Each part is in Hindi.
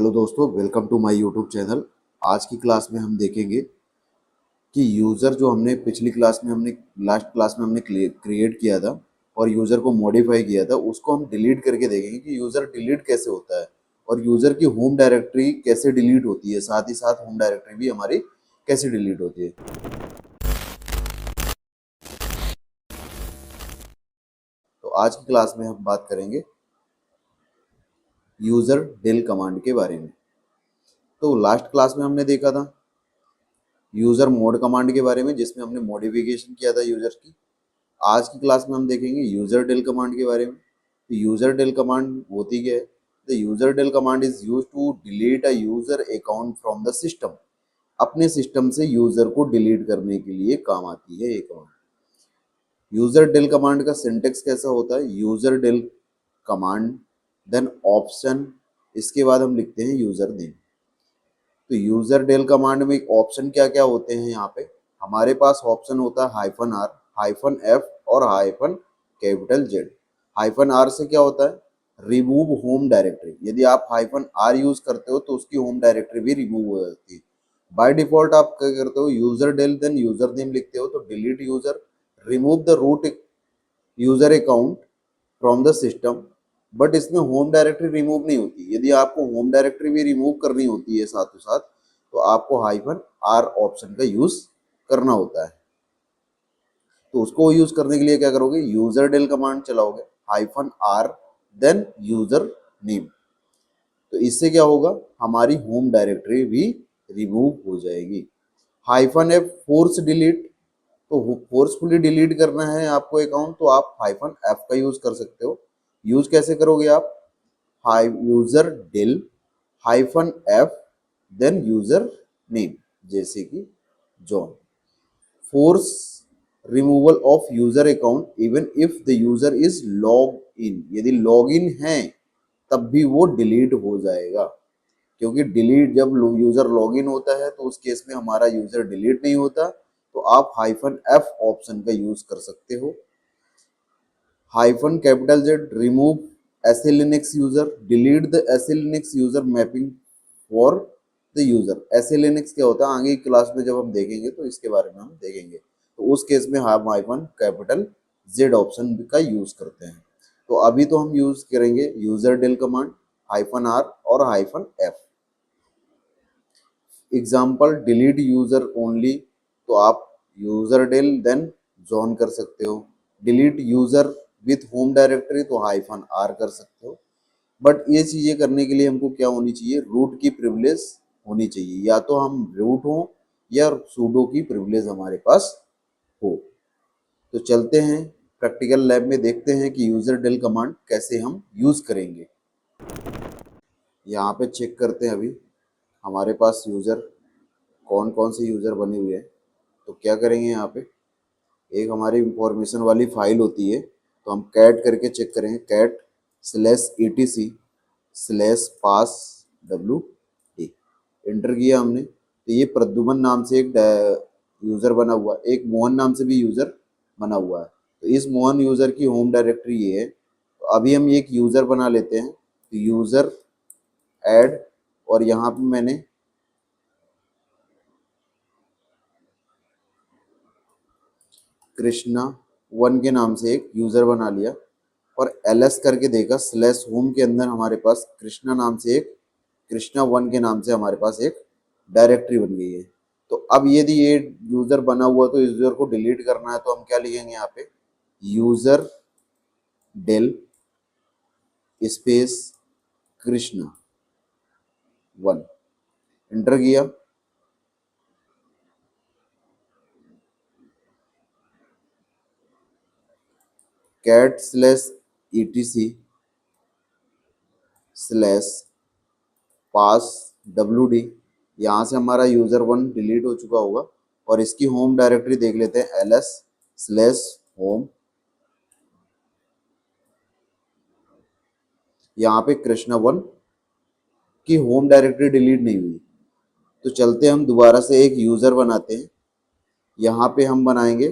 हेलो दोस्तों, welcome to my YouTube channel. आज की क्लास में हम देखेंगे कि यूज़र जो हमने पिछली क्लास में हमने लास्ट क्लास में हमने क्रिएट किया था और यूज़र को मॉडिफाई किया था, उसको हम डिलीट करके देखेंगे कि यूज़र डिलीट कैसे होता है और यूज़र की होम डायरेक्टरी कैसे डिलीट होती है, साथ ही साथ होम डायरेक्टरी भी हमारी कैसे डिलीट होती है। तो आज की क्लास में हम बात करेंगे यूज़र डेल कमांड के बारे में। तो लास्ट क्लास में हमने देखा था यूज़र मोड कमांड के बारे में, जिसमें हमने मॉडिफिकेशन किया था यूज़र की। आज की क्लास में हम देखेंगे यूजर डेल कमांड के बारे में। तो यूजर डेल कमांड होती क्या है? The user del command is use to delete a user account from the system. अपने सिस्टम से यूजर को डिलीट करने के लिए काम आती है ये कमांड। यूजर डेल कमांड का सिंटेक्स कैसा होता है? User del command then option, इसके बाद हम लिखते हैं यूजर नेम। तो यूजर डेल कमांड में ऑप्शन क्या क्या होते हैं? यहाँ पे हमारे पास ऑप्शन होता है -R, -F और -जेड। -R से क्या होता है? Remove home directory. यदि आप -R यूज करते हो तो उसकी होम डायरेक्टरी भी रिमूव हो जाती है। बाय डिफॉल्ट आप क्या करते हो? User del then user name लिखते हो तो delete user, remove the root user account from the system. But इसमें होम डायरेक्टरी रिमूव नहीं होती। यदि आपको होम डायरेक्टरी भी रिमूव करनी होती है साथ ही साथ, तो आपको -R ऑप्शन का यूज करना होता है। तो उसको यूज करने के लिए क्या करोगे? यूजर डेल कमांड चलाओगे, -R देन यूजर नेम। तो इससे क्या होगा? हमारी होम डायरेक्टरी भी रिमूव हो जाएगी। -F फोर्स डिलीट, तो फोर्सफुली डिलीट करना है आपको अकाउंट, तो आप -F का यूज कर सकते हो। यूज कैसे करोगे आप? User del -F then user name, जैसे कि John. Force removal of user account even if the user is log in. यदि लॉग इन है तब भी वो डिलीट हो जाएगा, क्योंकि डिलीट जब यूजर लॉग इन होता है तो उस केस में हमारा यूजर डिलीट नहीं होता। तो आप -F ऑप्शन का यूज कर सकते हो। -Z remove SLNX user, delete the SLNX user mapping for the user. SLNX क्या होता है आगे की क्लास में जब हम देखेंगे तो इसके बारे में हम देखेंगे। तो उस केस में हम -Z ऑप्शन का यूज करते हैं। तो अभी तो हम यूज करेंगे यूजर डेल कमांड, -R और -F। Example delete user only, तो आप यूजर डेल देन जॉन कर सकते हो। Delete user with home directory, तो -R कर सकते हो। बट ये चीजें करने के लिए हमको क्या होनी चाहिए? रूट की प्रिविलेज होनी चाहिए। या तो हम रूट हो या सूडो की प्रिविलेज हमारे पास हो। तो चलते हैं प्रैक्टिकल लैब में, देखते हैं कि यूजर डेल कमांड कैसे हम यूज करेंगे। यहाँ पे चेक करते हैं अभी हमारे पास यूजर कौन कौन से यूजर बने हुए हैं। तो क्या करेंगे? यहाँ पे एक हमारी इंफॉर्मेशन वाली फाइल होती है, तो हम कैट करके चेक करेंगे। cat/etc/pass एंटर किया हमने, तो ये प्रद्युमन नाम से एक यूजर बना हुआ, एक मोहन नाम से भी यूजर बना हुआ है। तो इस मोहन यूजर की होम डायरेक्टरी ये है। तो अभी हम एक यूजर बना लेते हैं। तो यूजर ऐड, और यहाँ पे मैंने कृष्णा 1 के नाम से एक यूजर बना लिया और ls करके देखा। /होम के अंदर हमारे पास कृष्णा नाम से एक कृष्णा 1 के नाम से हमारे पास एक डायरेक्टरी बन गई है। तो अब यदि ये यूजर बना हुआ तो इस यूजर को डिलीट करना है, तो हम क्या लिखेंगे यहाँ पे? User del space Krishna 1 enter किया। cat/etc/pass यहाँ से हमारा यूजर 1 डिलीट हो चुका होगा। और इसकी होम डायरेक्टरी देख लेते हैं, ls/home। यहाँ पे कृष्णा 1 की होम डायरेक्टरी डिलीट नहीं हुई। तो चलते हम दोबारा से एक यूजर बनाते हैं। यहाँ पे हम बनाएंगे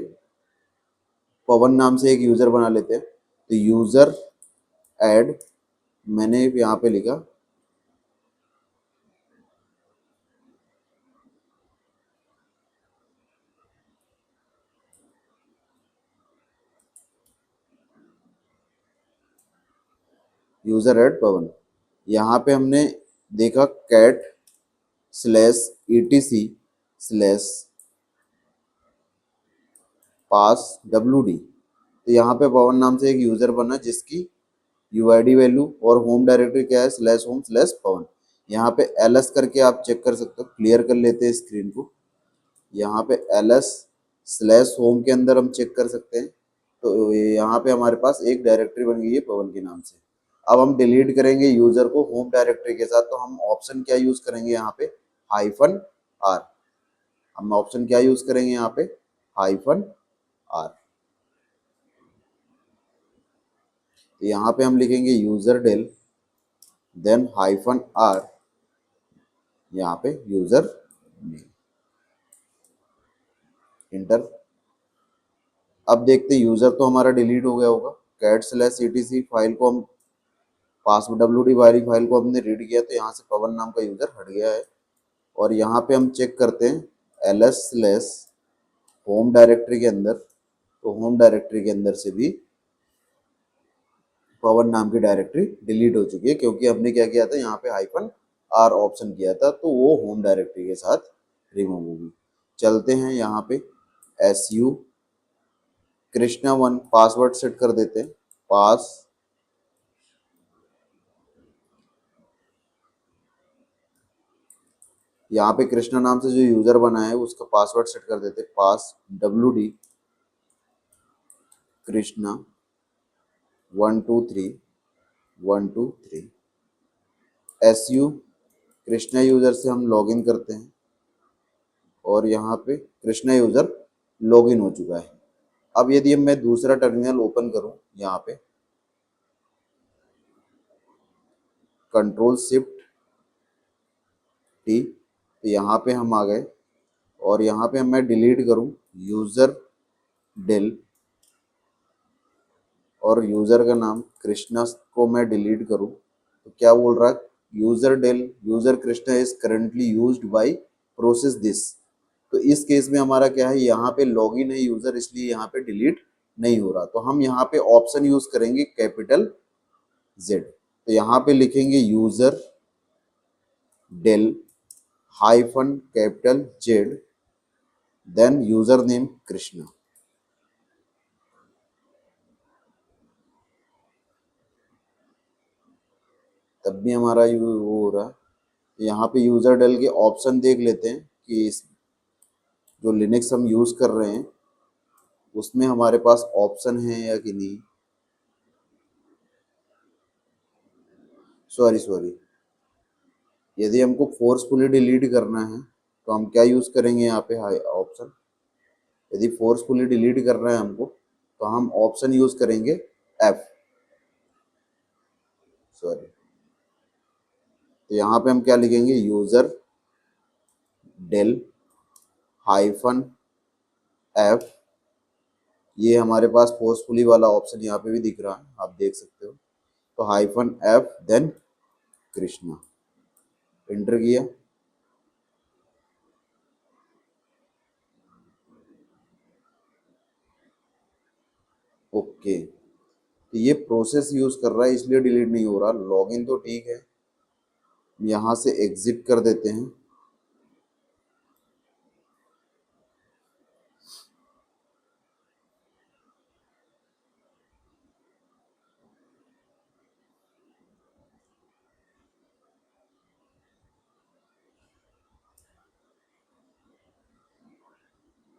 पवन नाम से एक यूजर बना लेते हैं। तो यूजर ऐड, मैंने यहाँ पे लिखा यूजर एड पवन। यहाँ पे हमने देखा कैट स्लैश etc स्लैश पास WD। तो यहाँ पे पवन नाम से एक यूजर बना जिसकी यूआईडी वैल्यू और होम डायरेक्टरी क्या है स्लैश होम स्लैश पवन। यहाँ पे ls करके आप चेक कर सकते हो। क्लियर कर लेते हैं स्क्रीन को। यहाँ पे ls स्लैश होम के अंदर हम चेक कर सकते हैं। तो यहाँ पे हमारे पास एक डायरेक्टरी बन गई है पवन के नाम से। अब हम डिलीट करेंगे यूजर को होम डायरेक्टरी के साथ, तो हम ऑप्शन क्या यूज करेंगे यहाँ पे -r। हम ऑप्शन क्या यूज करेंगे यहाँ पे -r। तो यहाँ पे हम लिखेंगे यूजर डेल देन -r, यहाँ पे यूजर नेम, इंटर। अब देखते यूजर तो हमारा डिलीट हो गया होगा। कैट स्लैश etc फाइल को हम पासवर्ड WD वाली फाइल को हमने रीड किया, तो यहाँ से पवन नाम का यूजर हट गया है। और यहाँ पे हम चेक करते हैं ls स्लैश होम डायरेक्टरी के अंदर, तो होम डायरेक्टरी के अंदर से भी पवन नाम की डायरेक्टरी डिलीट हो चुकी है, क्योंकि हमने क्या किया था यहाँ पे -r ऑप्शन किया था, तो वो होम डायरेक्टरी के साथ रिमूव होगी। चलते हैं यहाँ पे su कृष्णा 1 पासवर्ड सेट कर देते हैं। पास यहाँ पे कृष्णा नाम से जो यूजर बना है उसका पासवर्ड सेट कर देते हैं। पास WD Krishna 123 su Krishna user से हम लॉगिन करते हैं और यहाँ पे कृष्णा यूजर लॉगिन हो चुका है। अब यदि मैं दूसरा टर्मिनल ओपन करूं, यहाँ पे Ctrl+Shift+T, तो यहाँ पे हम आ गए और यहाँ पे मैं डिलीट करूं यूजर डेल और यूजर का नाम कृष्णा को मैं डिलीट करूं, तो क्या बोल रहा है user del user Krishna is currently used by process this. तो इस केस में हमारा क्या है, यहाँ पे लॉगिन है यूजर, इसलिए यहाँ पे डिलीट नहीं हो रहा। तो हम यहाँ पे ऑप्शन यूज करेंगे कैपिटल Z। तो यहाँ पे लिखेंगे user del -Z then user name Krishna. तब भी हमारा वो हो रहा है। यहाँ पे यूजर डेल के ऑप्शन देख लेते हैं कि इस जो लिनक्स हम यूज कर रहे हैं उसमें हमारे पास ऑप्शन है या कि नहीं। सॉरी, यदि हमको फोर्सफुली डिलीट करना है तो हम क्या यूज करेंगे यहाँ पे ऑप्शन। यदि फोर्सफुली डिलीट करना है हमको तो हम ऑप्शन यूज करेंगे F। सॉरी, तो यहाँ पे हम क्या लिखेंगे यूजर डेल -F। ये हमारे पास फोर्सफुली वाला ऑप्शन यहाँ पे भी दिख रहा है, आप देख सकते हो। तो -F देन कृष्णा, इंटर किया। ओके, तो ये प्रोसेस यूज कर रहा है इसलिए डिलीट नहीं हो रहा। लॉगिन तो ठीक है, यहाँ से एग्जिट कर देते हैं।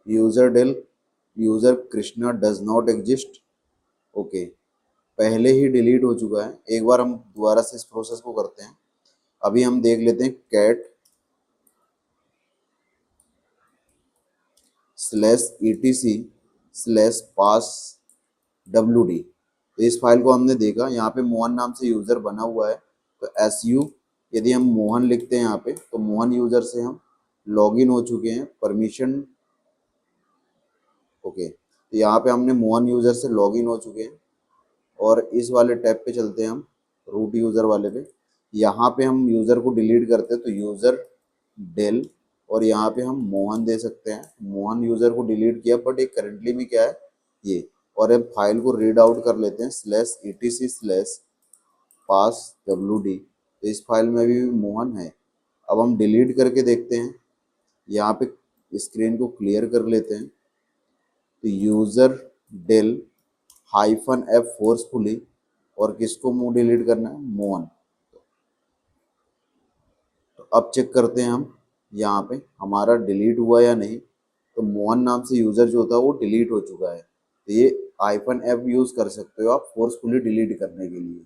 User del user Krishna does not exist. Okay, पहले ही डिलीट हो चुका है। एक बार हम दोबारा से इस प्रोसेस को करते हैं। अभी हम देख लेते हैं कैट /etc /pass WD। तो इस फाइल को हमने देखा, यहाँ पे मोहन नाम से यूजर बना हुआ है। तो su यदि हम मोहन लिखते हैं यहाँ पे, तो मोहन यूजर से हम लॉगिन हो चुके हैं। परमिशन ओके, तो यहाँ पे हमने मोहन यूजर से लॉगिन हो चुके हैं। और इस वाले टैब पे चलते हैं हम, रूट यूजर वाले पे। यहाँ पे हम यूजर को डिलीट करते हैं तो यूजर डेल और यहाँ पे हम मोहन दे सकते हैं। मोहन यूजर को डिलीट किया, बट एक करंटली में क्या है ये। और अब फाइल को रीड आउट कर लेते हैं /etc पास WD, तो इस फाइल में अभी भी मोहन है। अब हम डिलीट करके देखते हैं, यहाँ पे स्क्रीन को क्लियर कर लेते हैं। तो यूज़र डेल -F फोर्सफुली, और किसको मुंह डिलीट करना है, मोहन। तो अब चेक करते हैं हम यहाँ पे हमारा डिलीट हुआ या नहीं। तो मोहन नाम से यूज़र जो होता है वो डिलीट हो चुका है। तो ये -F यूज़ कर सकते हो आप फोर्सफुली डिलीट करने के लिए।